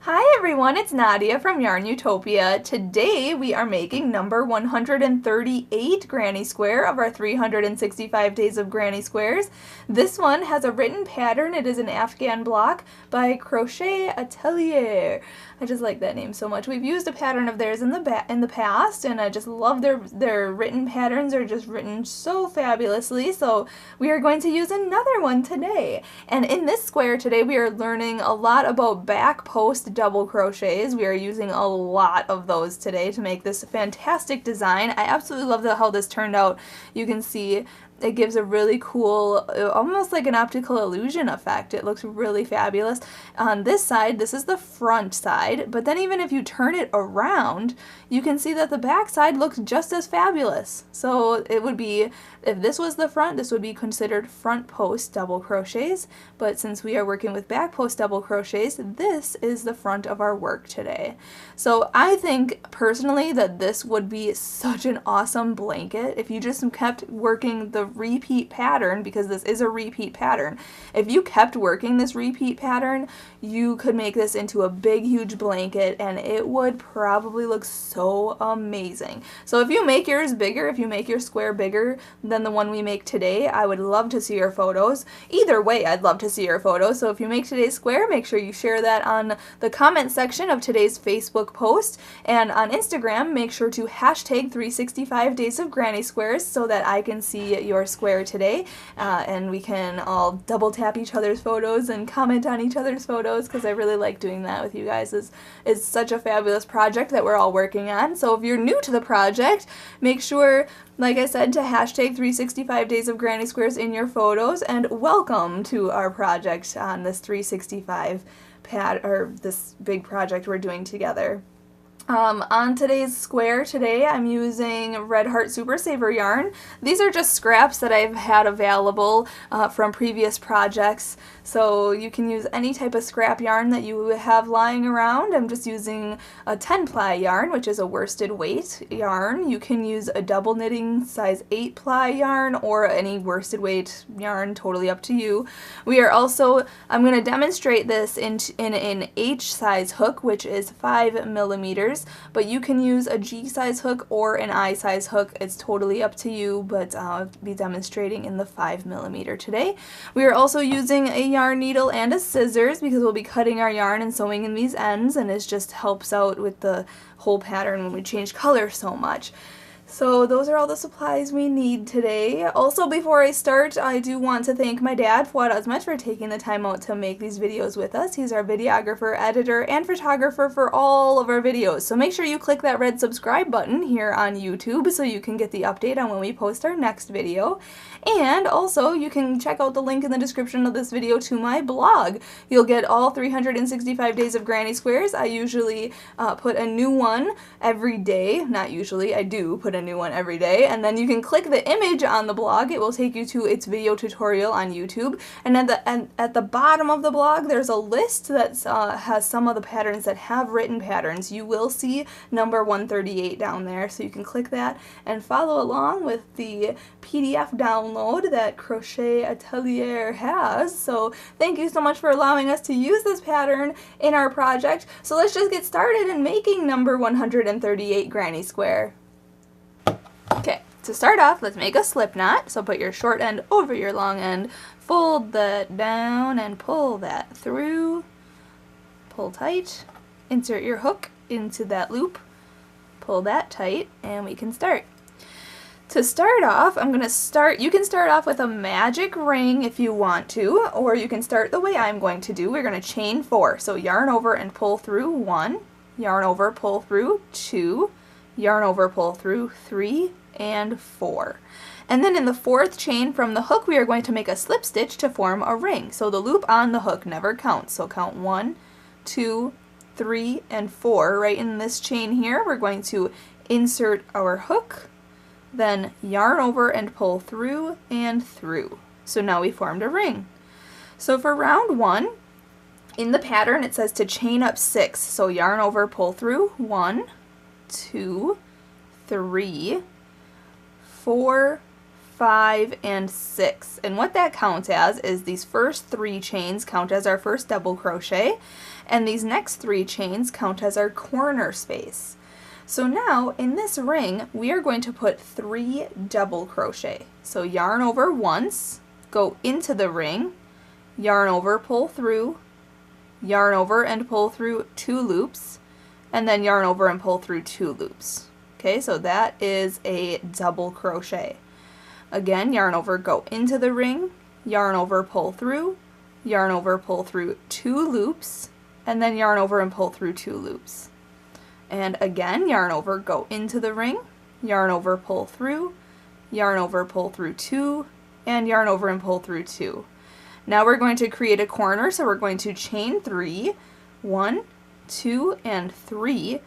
Hi everyone, it's Nadia from YARNutopia. Today we are making number 138 granny square of our 365 days of granny squares. This one has a written pattern. It is an Afghan block by Crochet Atelier. I just like that name so much. We've used a pattern of theirs in the past, and I just love their written patterns. They're just written so fabulously. So we are going to use another one today. And in this square today we are learning a lot about back post double crochets. We are using a lot of those today to make this fantastic design. I absolutely love how this turned out. You can see it gives a really cool, almost like an optical illusion effect. It looks really fabulous. On this side, this is the front side, but then even if you turn it around, you can see that the back side looks just as fabulous. So it would be, if this was the front, this would be considered front post double crochets, but since we are working with back post double crochets, this is the front of our work today. So I think personally that this would be such an awesome blanket if you just kept working the repeat pattern, because this is a repeat pattern. If you kept working this repeat pattern, you could make this into a big huge blanket and it would probably look so amazing. So if you make yours bigger, if you make your square bigger than the one we make today, I would love to see your photos. Either way, I'd love to see your photos. So if you make today's square, make sure you share that on the comment section of today's Facebook post, and on Instagram make sure to hashtag 365 days of granny squares so that I can see your square today, and we can all double tap each other's photos and comment on each other's photos, because I really like doing that with you guys. It's such a fabulous project that we're all working on. So if you're new to the project, make sure, like I said, to hashtag 365 days of granny squares in your photos, and welcome to our project on this 365 this big project we're doing together. On today's square today, I'm using Red Heart Super Saver yarn. These are just scraps that I've had available from previous projects, so you can use any type of scrap yarn that you have lying around. I'm just using a 10-ply yarn, which is a worsted weight yarn. You can use a double knitting size 8-ply yarn or any worsted weight yarn, totally up to you. We are also, I'm going to demonstrate this in an H size hook, which is 5 millimeters. But you can use a G size hook or an I size hook. It's totally up to you, but I'll be demonstrating in the 5 millimeter today. We are also using a yarn needle and a scissors because we'll be cutting our yarn and sewing in these ends, and it just helps out with the whole pattern when we change color so much. So those are all the supplies we need today. Also, before I start, I do want to thank my dad, Fuad, Azmat, for taking the time out to make these videos with us. He's our videographer, editor, and photographer for all of our videos. So make sure you click that red subscribe button here on YouTube so you can get the update on when we post our next video. And also, you can check out the link in the description of this video to my blog. You'll get all 365 days of granny squares. I usually put a new one every day. Not usually, I do put a new one every day, and then you can click the image on the blog. It will take you to its video tutorial on YouTube, and at the bottom of the blog there's a list that has some of the patterns that have written patterns. You will see number 138 down there, so you can click that and follow along with the PDF download that Crochet Atelier has. So thank you so much for allowing us to use this pattern in our project. So let's just get started in making number 138 granny square. Okay, to start off, let's make a slip knot. So put your short end over your long end, fold that down and pull that through. Pull tight, insert your hook into that loop, pull that tight, and we can start. To start off, you can start off with a magic ring if you want to, or you can start the way I'm going to do. We're going to chain 4. So yarn over and pull through 1, yarn over, pull through 2, yarn over, pull through 3, and 4. And then in the 4th chain from the hook, we are going to make a slip stitch to form a ring. So the loop on the hook never counts. So count 1, 2, 3, and 4. Right in this chain here, we're going to insert our hook, then yarn over and pull through and through. So now we formed a ring. So for round 1, in the pattern it says to chain up 6. So yarn over, pull through 1, 2, 3, 4, 5, and 6. And what that counts as is these first 3 chains count as our first double crochet, and these next 3 chains count as our corner space. So now in this ring we are going to put 3 double crochet. So yarn over once, go into the ring, yarn over, pull through, yarn over and pull through 2 loops, and then yarn over and pull through 2 loops. Okay, so that is a double crochet. Again, yarn over, go into the ring, yarn over, pull through, yarn over, pull through 2 loops, and then yarn over and pull through 2 loops. And again, yarn over, go into the ring, yarn over, pull through, yarn over, pull through 2, and yarn over and pull through 2. Now we're going to create a corner, so we're going to chain 3, 1, 2, and 3,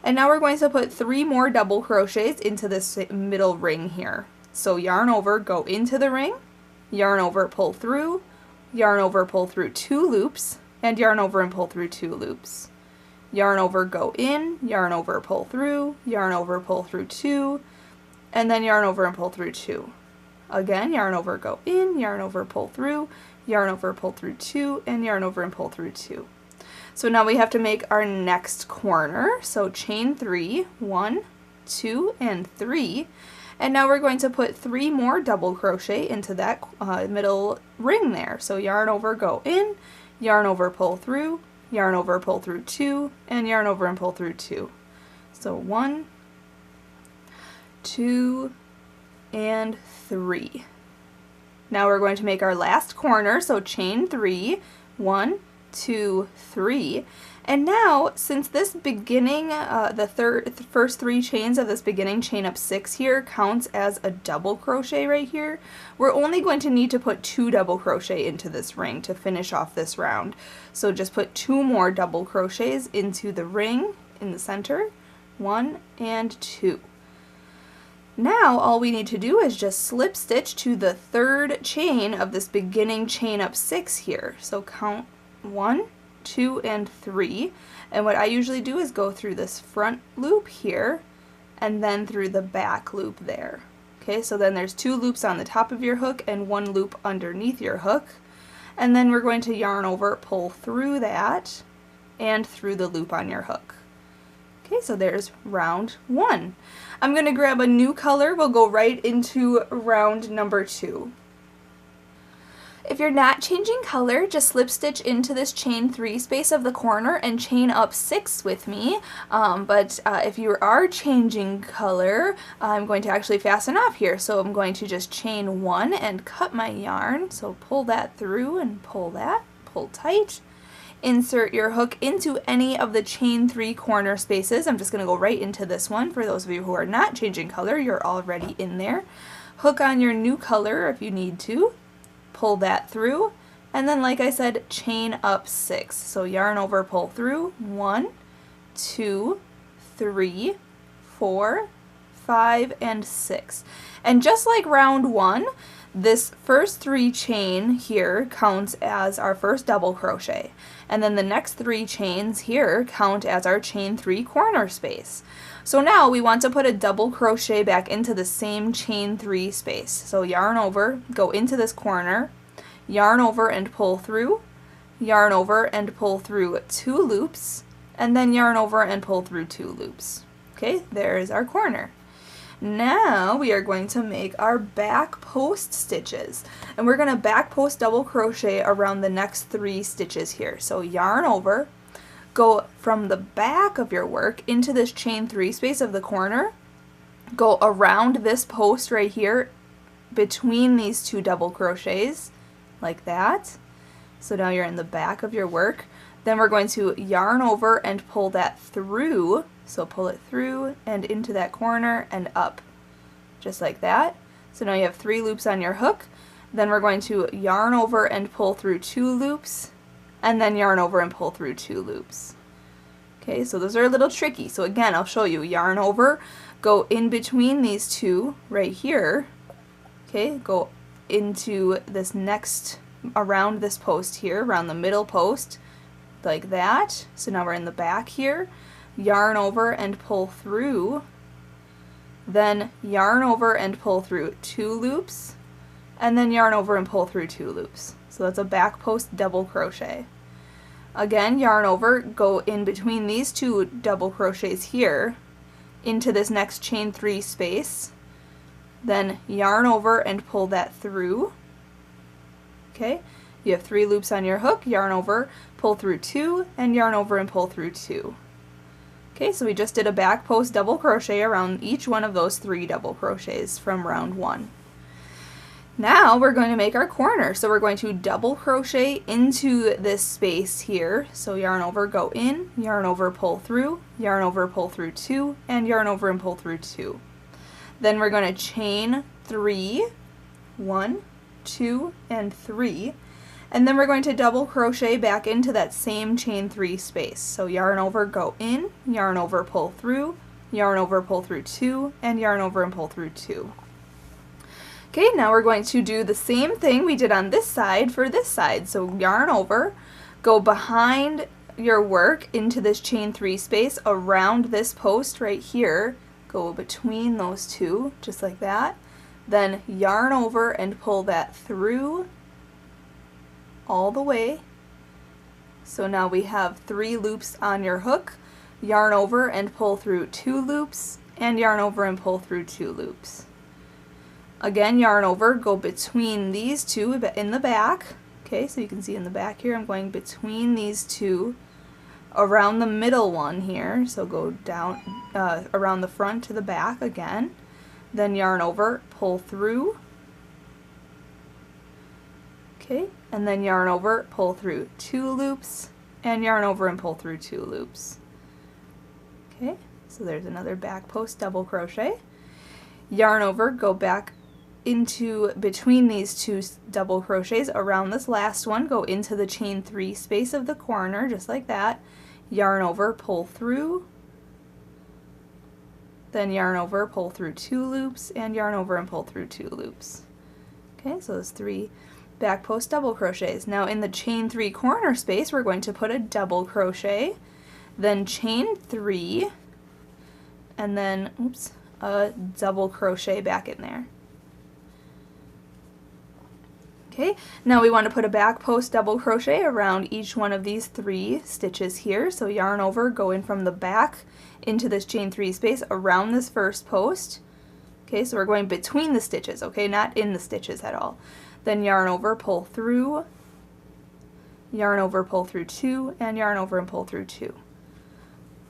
and now we're going to put 3 more double crochets into this middle ring here. So yarn over, go into the ring, yarn over, pull through, yarn over, pull through 2 loops, and yarn over and pull through 2 loops. Yarn over, go in, yarn over, pull through, yarn over, pull through 2, and then yarn over and pull through 2. Again, yarn over, go in, yarn over, pull through, yarn over, pull through 2, and yarn over and pull through 2. So now we have to make our next corner. So chain 3, 1, 2, and 3. And now we're going to put 3 more double crochet into that middle ring there. So yarn over, go in, yarn over, pull through, yarn over, pull through 2, and yarn over and pull through 2. So 1, 2, and 3. Now we're going to make our last corner, so chain 3, 1, 2, 3. And now, since this beginning, the first 3 chains of this beginning chain up 6 here counts as a double crochet right here, we're only going to need to put 2 double crochet into this ring to finish off this round. So just put 2 more double crochets into the ring in the center, 1 and 2. Now all we need to do is just slip stitch to the 3rd chain of this beginning chain up 6 here. So count 1, 2, and 3, and what I usually do is go through this front loop here and then through the back loop there. Okay, so then there's 2 loops on the top of your hook and 1 loop underneath your hook, and then we're going to yarn over, pull through that, and through the loop on your hook. Okay, so there's round 1. I'm going to grab a new color. We'll go right into round number 2. If you're not changing color, just slip stitch into this chain 3 space of the corner and chain up 6 with me. But if you are changing color, I'm going to actually fasten off here. So I'm going to just chain 1 and cut my yarn. So pull that through and pull that, pull tight. Insert your hook into any of the chain 3 corner spaces. I'm just going to go right into this one. For those of you who are not changing color, you're already in there. Hook on your new color if you need to. Pull that through, and then like I said, chain up 6. So yarn over, pull through, 1, 2, 3, 4, 5, and 6. And just like round 1, this first 3 chain here counts as our first double crochet, and then the next 3 chains here count as our chain 3 corner space. So now we want to put a double crochet back into the same chain 3 space. So yarn over, go into this corner, yarn over and pull through, yarn over and pull through 2 loops, and then yarn over and pull through 2 loops. Okay, there is our corner. Now we are going to make our back post stitches, and we're going to back post double crochet around the next 3 stitches here. So yarn over, go from the back of your work into this chain 3 space of the corner, go around this post right here between these 2 double crochets like that. So now you're in the back of your work. Then we're going to yarn over and pull that through, so pull it through and into that corner and up, just like that. So now you have 3 loops on your hook. Then we're going to yarn over and pull through 2 loops, and then yarn over and pull through 2 loops. Okay, so those are a little tricky. So again, I'll show you. Yarn over, go in between these 2 right here. Okay, go into this next, around this post here, around the middle post, like that. So now we're in the back here. Yarn over and pull through, then yarn over and pull through 2 loops, and then yarn over and pull through 2 loops. So that's a back post double crochet. Again, yarn over, go in between these 2 double crochets here into this next chain 3 space, then yarn over and pull that through. Okay, you have 3 loops on your hook, yarn over, pull through 2, and yarn over and pull through 2. Okay, so we just did a back post double crochet around each one of those 3 double crochets from round 1. Now we're going to make our corner, so we're going to double crochet into this space here. So yarn over, go in, yarn over, pull through, yarn over, pull through 2, and yarn over and pull through 2. Then we're going to chain 3, 1, 2, and 3, and then we're going to double crochet back into that same chain 3 space. So yarn over, go in, yarn over, pull through, yarn over, pull through 2, and yarn over and pull through 2. Okay, now we're going to do the same thing we did on this side for this side. So yarn over, go behind your work into this chain 3 space around this post right here, go between those 2, just like that. Then yarn over and pull that through all the way. So now we have 3 loops on your hook, yarn over and pull through 2 loops, and yarn over and pull through 2 loops. Again, yarn over, go between these 2 in the back. Okay, so you can see in the back here, I'm going between these 2 around the middle one here. So go down around the front to the back again. Then yarn over, pull through. Okay, and then yarn over, pull through 2 loops, and yarn over and pull through 2 loops. Okay, so there's another back post double crochet. Yarn over, go back into between these 2 double crochets around this last one, go into the chain 3 space of the corner, just like that. Yarn over, pull through, then yarn over, pull through 2 loops, and yarn over and pull through 2 loops. Okay, so those 3 back post double crochets. Now in the chain 3 corner space, we're going to put a double crochet, then chain 3, and then a double crochet back in there. Okay, now we want to put a back post double crochet around each one of these 3 stitches here. So yarn over, go in from the back into this chain 3 space around this first post. Okay, so we're going between the stitches, okay, not in the stitches at all. Then yarn over, pull through, yarn over, pull through 2, and yarn over and pull through 2.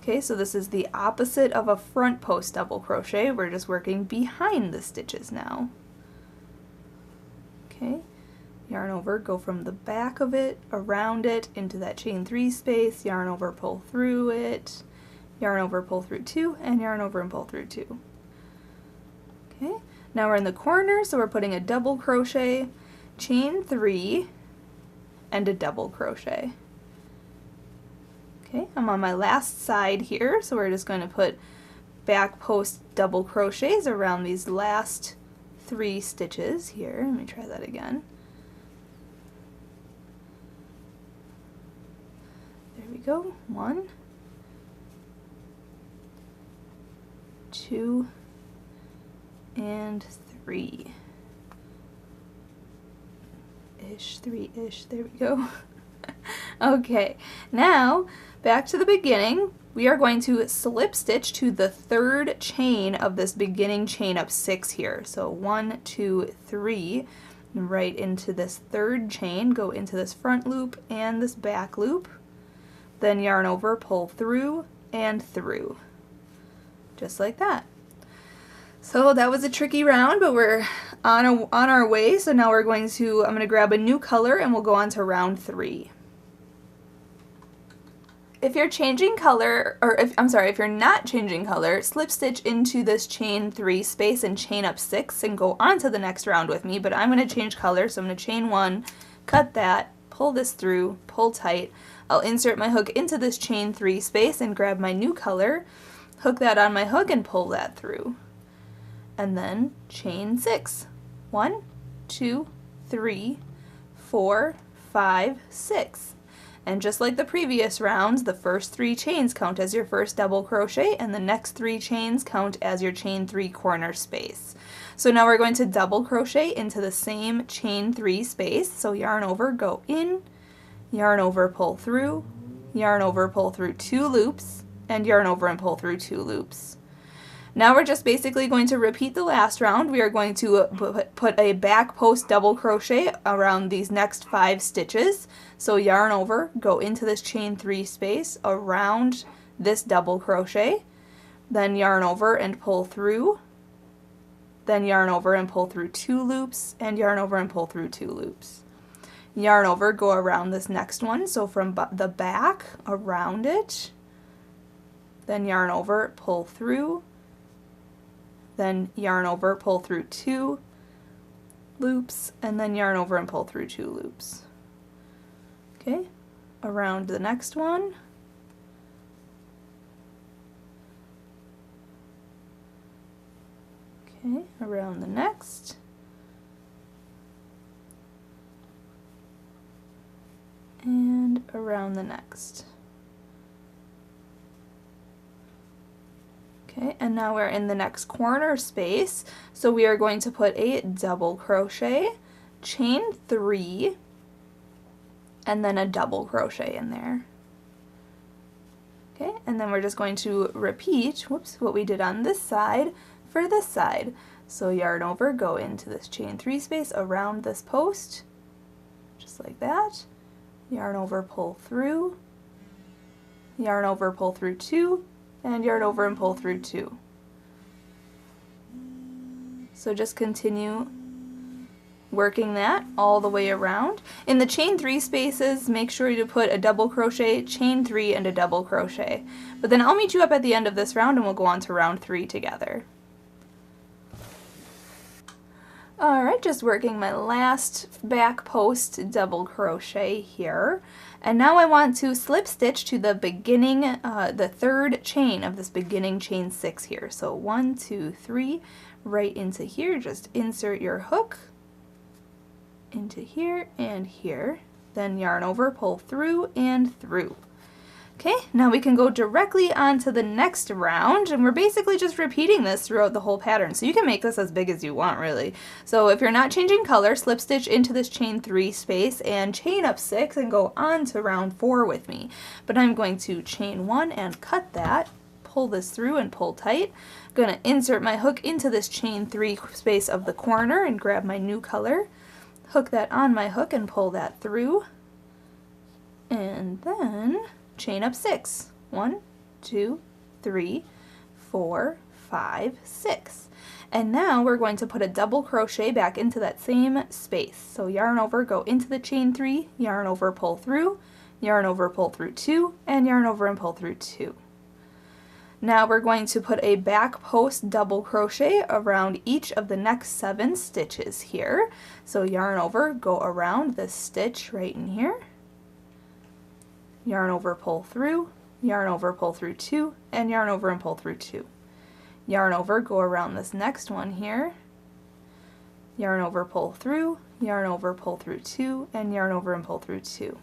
Okay, so this is the opposite of a front post double crochet. We're just working behind the stitches now. Okay, yarn over, go from the back of it, around it, into that chain 3 space, yarn over, pull through it, yarn over, pull through 2, and yarn over and pull through 2. Okay, now we're in the corner, so we're putting a double crochet, chain 3, and a double crochet. Okay, I'm on my last side here, so we're just going to put back post double crochets around these last 3 stitches here. Let me try that again. There we go. 1, 2, and 3. Ish, 3-ish, there we go. Okay, now back to the beginning. We are going to slip stitch to the 3rd chain of this beginning chain up 6 here. So 1, 2, 3, right into this 3rd chain, go into this front loop and this back loop, then yarn over, pull through, and through, just like that. So that was a tricky round, but we're on our way. So now I'm going to grab a new color and we'll go on to round 3. If you're changing color, or if you're not changing color, slip stitch into this chain 3 space and chain up 6 and go on to the next round with me, but I'm going to change color, so I'm going to chain 1, cut that, pull this through, pull tight. I'll insert my hook into this chain 3 space and grab my new color, hook that on my hook and pull that through. And then chain 6. 1, 2, 3, 4, 5, 6. And just like the previous rounds, the first 3 chains count as your first double crochet, and the next 3 chains count as your chain 3 corner space. So now we're going to double crochet into the same chain 3 space. So yarn over, go in, yarn over, pull through, yarn over, pull through 2 loops, and yarn over and pull through 2 loops. Now we're just basically going to repeat the last round. We are going to put a back post double crochet around these next 5 stitches. So yarn over, go into this chain 3 space around this double crochet, then yarn over and pull through, then yarn over and pull through 2 loops, and yarn over and pull through 2 loops. Yarn over, go around this next one, so from the back around it, then yarn over, pull through, then yarn over, pull through 2 loops, and then yarn over and pull through 2 loops. Okay, around the next one. Okay, around the next. And around the next. Okay, and now we're in the next corner space, so we are going to put a double crochet, chain 3, and then a double crochet in there. Okay, and then we're just going to repeat, what we did on this side for this side. So yarn over, go into this chain 3 space around this post, just like that. Yarn over, pull through, yarn over, pull through 2, and yarn over and pull through 2. So just continue working that all the way around. In the chain 3 spaces, make sure to put a double crochet, chain 3, and a double crochet. But then I'll meet you up at the end of this round and we'll go on to round 3 together. Alright, just working my last back post double crochet here. And now I want to slip stitch to the beginning, the 3rd chain of this beginning chain 6 here. So 1, 2, 3, right into here. Just insert your hook into here and here. Then yarn over, pull through and through. Okay, now we can go directly on to the next round, and we're basically just repeating this throughout the whole pattern. So you can make this as big as you want, really. So if you're not changing color, slip stitch into this chain 3 space and chain up 6 and go on to round 4 with me. But I'm going to chain 1 and cut that, pull this through and pull tight. I'm going to insert my hook into this chain 3 space of the corner and grab my new color, hook that on my hook and pull that through, and then chain up 6. 1, 2, 3, 4, 5, 6. And now we're going to put a double crochet back into that same space. So yarn over, go into the chain 3, yarn over, pull through, yarn over, pull through 2, and yarn over and pull through 2. Now we're going to put a back post double crochet around each of the next 7 stitches here. So yarn over, go around this stitch right in here. Yarn over, pull through, yarn over, pull through 2, and yarn over and pull through 2. Yarn over, go around this next one here. Yarn over, pull through, yarn over, pull through 2, and yarn over and pull through 2.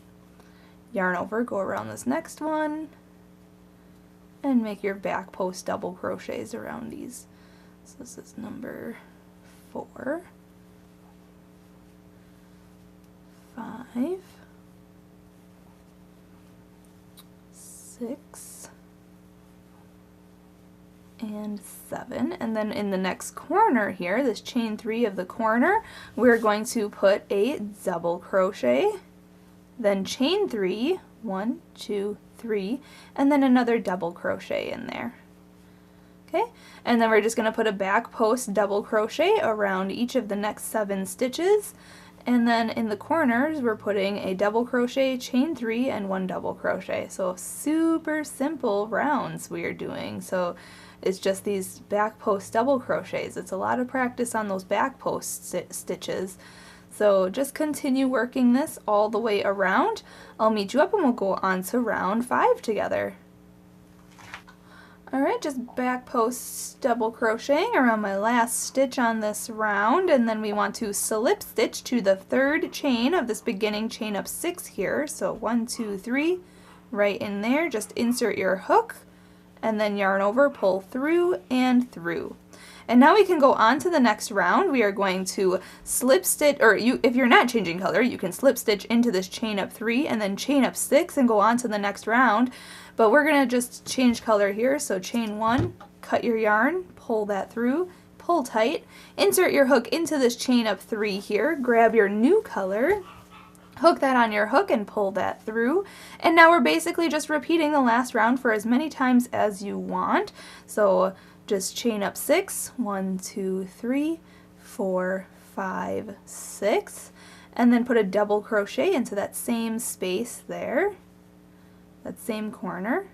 Yarn over, go around this next one, and make your back post double crochets around these. So this is number 4, 5, 6, and 7. And then in the next corner here, this chain 3 of the corner, we're going to put a double crochet, then chain 3, 1, 2, 3, and then another double crochet in there. Okay, and then we're just going to put a back post double crochet around each of the next 7 stitches. And then in the corners, we're putting a double crochet, chain 3, and 1 double crochet. So super simple rounds we are doing. So it's just these back post double crochets. It's a lot of practice on those back post stitches. So just continue working this all the way around. I'll meet you up and we'll go on to round 5 together. Alright, just back post double crocheting around my last stitch on this round, and then we want to slip stitch to the third chain of this beginning chain up 6 here. So 1, 2, 3, right in there, just insert your hook, and then yarn over, pull through and through. And now we can go on to the next round. We are going to slip stitch, or if you're not changing color, you can slip stitch into this chain up 3 and then chain up 6 and go on to the next round. But we're going to just change color here. So chain 1, cut your yarn, pull that through, pull tight, insert your hook into this chain up 3 here, grab your new color, hook that on your hook and pull that through. And now we're basically just repeating the last round for as many times as you want. So just chain up 6, 1, 2, 3, 4, 5, 6, and then put a double crochet into that same space there, that same corner,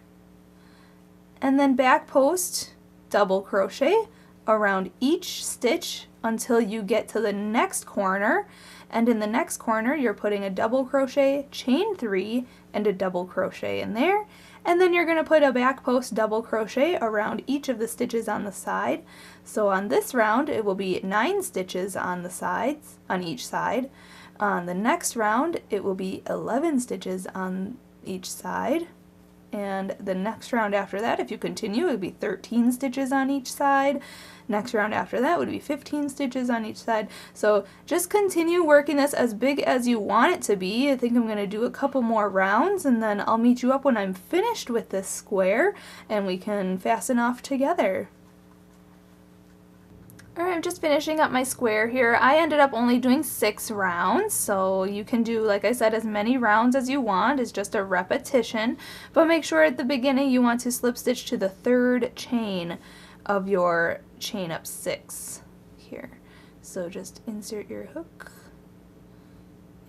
and then back post double crochet around each stitch until you get to the next corner, and in the next corner you're putting a double crochet, chain 3, and a double crochet in there, and then you're going to put a back post double crochet around each of the stitches on the side. So on this round it will be 9 stitches on the sides, on each side. On the next round it will be 11 stitches on each side, and the next round after that, if you continue, it would be 13 stitches on each side. Next round after that would be 15 stitches on each side. So just continue working this as big as you want it to be. I think I'm going to do a couple more rounds, and then I'll meet you up when I'm finished with this square and we can fasten off together. Alright, I'm just finishing up my square here. I ended up only doing 6 rounds, so you can do, like I said, as many rounds as you want. It's just a repetition, but make sure at the beginning you want to slip stitch to the third chain of your chain up 6 here. So just insert your hook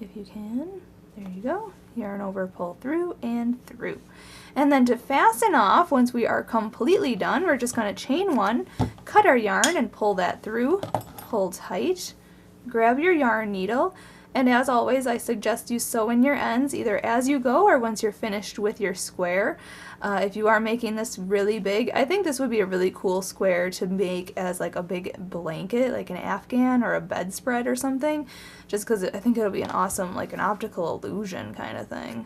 if you can. There you go. Yarn over, pull through and through. And then to fasten off, once we are completely done, we're just going to chain 1, cut our yarn and pull that through, pull tight, grab your yarn needle, and as always I suggest you sew in your ends either as you go or once you're finished with your square. If you are making this really big, I think this would be a really cool square to make as like a big blanket, like an afghan or a bedspread or something, just because I think it'll be an awesome, like an optical illusion kind of thing.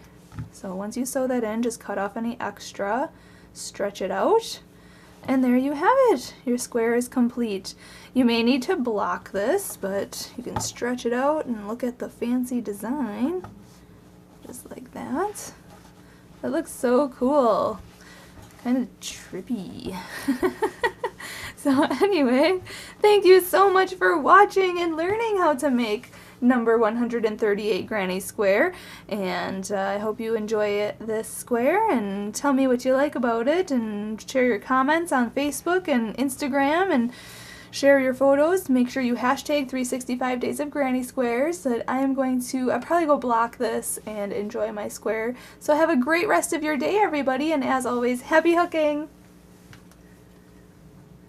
So once you sew that in, just cut off any extra, stretch it out, and there you have it. Your square is complete. You may need to block this, but you can stretch it out and look at the fancy design, just like that. That looks so cool. Kind of trippy. So anyway, thank you so much for watching and learning how to make number 138 Granny Square, and I hope you enjoy this square, and tell me what you like about it, and share your comments on Facebook and Instagram, and share your photos. Make sure you hashtag 365 Days of Granny Squares. That I am going to I'll probably go block this and enjoy my square. So have a great rest of your day, everybody, and as always, happy hooking!